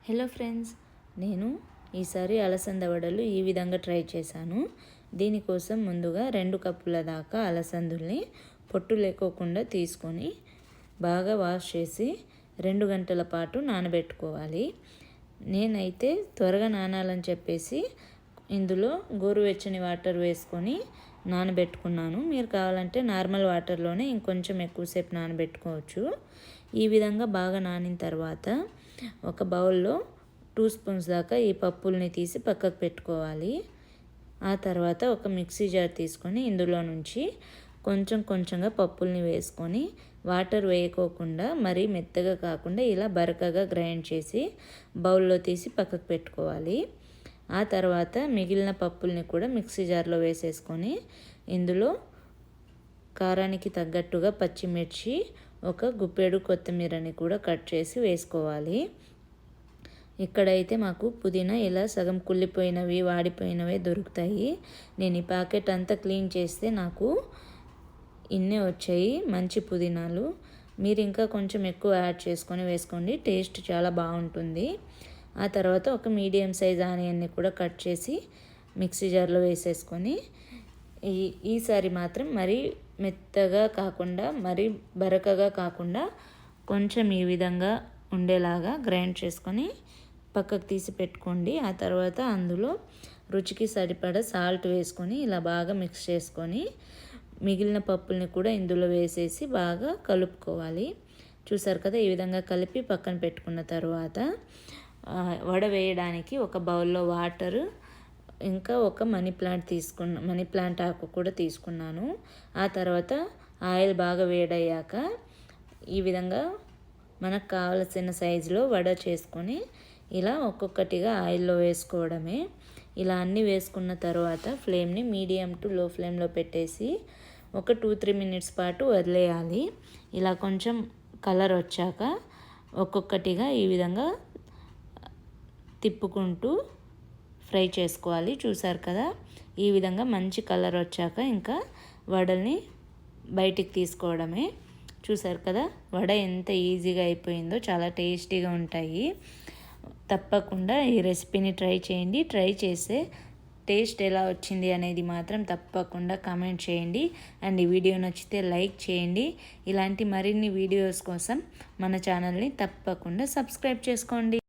Hello friends, నేను ఈసారి అలసంద వడలు ఈ విధంగా ట్రై చేశాను. దీనికోసం ముందుగా 2 కప్పుల దాకా అలసందుల్ని పొట్టు లేకోకుండా తీసుకొని బాగా వాష్ చేసి 2 గంటల పాటు నానబెట్టుకోవాలి. నేనైతే త్వరగా నానాలని చెప్పేసి ఇందులో గోరువెచ్చని వాటర్ వేసుకొని నానబెట్టుకున్నాను. మీరు కావాలంటే నార్మల్ వాటర్లోనే ఇంకొంచెం ఎక్కువసేపు నానబెట్టుకోవచ్చు. ఈ విధంగా బాగా నానిన తర్వాత ఒక బౌల్లో 2 స్పూన్స్ దాకా ఈ పప్పుల్ని తీసి పక్కకు పెట్టుకోవాలి. ఆ తర్వాత ఒక మిక్సీ జార్ తీసుకొని ఇందులో నుంచి కొంచెం కొంచెంగా పప్పుల్ని వేసుకొని వాటర్ వేయకోకుండా మరీ మెత్తగా కాకుండా ఇలా బరకగా గ్రైండ్ చేసి బౌల్లో తీసి పక్కకు పెట్టుకోవాలి. ఆ తర్వాత మిగిలిన పప్పుల్ని కూడా మిక్సీ జార్లో వేసేసుకొని ఇందులో కారానికి తగ్గట్టుగా పచ్చిమిర్చి, ఒక గుప్పెడు కొత్తిమీరని కూడా కట్ చేసి వేసుకోవాలి. ఇక్కడైతే మాకు పుదీనా ఇలా సగం కుళ్ళిపోయినవి, వాడిపోయినవే దొరుకుతాయి. నేను ఈ ప్యాకెట్ అంతా క్లీన్ చేస్తే నాకు ఇన్నే వచ్చాయి మంచి పుదీనాలు. మీరు ఇంకా కొంచెం ఎక్కువ యాడ్ చేసుకొని వేసుకోండి, టేస్ట్ చాలా బాగుంటుంది. ఆ తర్వాత ఒక మీడియం సైజ్ ఆనియన్ని కూడా కట్ చేసి మిక్సీ జార్లో వేసేసుకొని ఈసారి మాత్రం మరీ మెత్తగా కాకుండా మరీ బరకగా కాకుండా కొంచెం ఈ విధంగా ఉండేలాగా గ్రైండ్ చేసుకొని పక్కకు తీసి పెట్టుకోండి. ఆ తర్వాత అందులో రుచికి సరిపడా సాల్ట్ వేసుకొని ఇలా బాగా మిక్స్ చేసుకొని మిగిలిన పప్పుల్ని కూడా ఇందులో వేసేసి బాగా కలుపుకోవాలి. చూసారు కదా, ఈ విధంగా కలిపి పక్కన పెట్టుకున్న తర్వాత వడ వేయడానికి ఒక బౌల్లో వాటర్, ఇంకా ఒక మనీ ప్లాంట్ ఆకు కూడా తీసుకున్నాను. ఆ తర్వాత ఆయిల్ బాగా వేడయ్యాక ఈ విధంగా మనకు కావలసిన సైజులో వడ చేసుకొని ఇలా ఒక్కొక్కటిగా ఆయిల్లో వేసుకోవడమే. ఇలా అన్నీ వేసుకున్న తర్వాత ఫ్లేమ్ని మీడియం టు లో ఫ్లేమ్లో పెట్టేసి ఒక 2-3 మినిట్స్ పాటు వదిలేయాలి. ఇలా కొంచెం కలర్ వచ్చాక ఒక్కొక్కటిగా ఈ విధంగా తిప్పుకుంటూ ఫ్రై చేసుకోవాలి. చూసారు కదా, ఈ విధంగా మంచి కలర్ వచ్చాక ఇంకా వడల్ని బయటికి తీసుకోవడమే. చూసారు కదా, వడ ఎంత ఈజీగా అయిపోయిందో, చాలా టేస్టీగా ఉంటాయి. తప్పకుండా ఈ రెసిపీని ట్రై చేయండి. ట్రై చేస్తే టేస్ట్ ఎలా వచ్చింది అనేది మాత్రం తప్పకుండా కామెంట్ చేయండి. అండ్ ఈ వీడియో నచ్చితే లైక్ చేయండి. ఇలాంటి మరిన్ని వీడియోస్ కోసం మన ఛానల్ని తప్పకుండా సబ్స్క్రైబ్ చేసుకోండి.